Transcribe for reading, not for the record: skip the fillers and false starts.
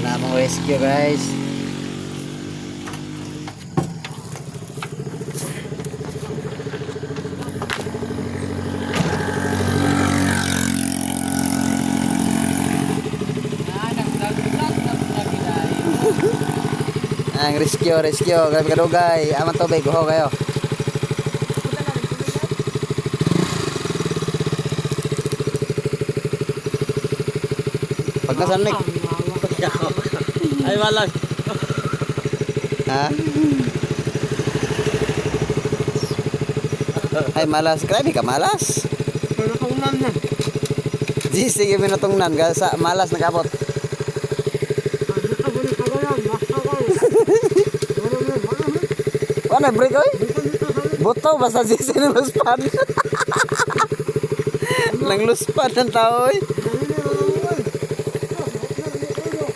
namang rescue guys. Ang rescue, grabe kadugay. Aman tubig, guho kayo. Pag nasanik. Ay malag. Ha? Ay malas, grabe ka malas. Pero kaunan na. Sige minutungnan, sa malas nagabot. Ano break oy? Boto basta si luspan. Nang luspan ng tao oy.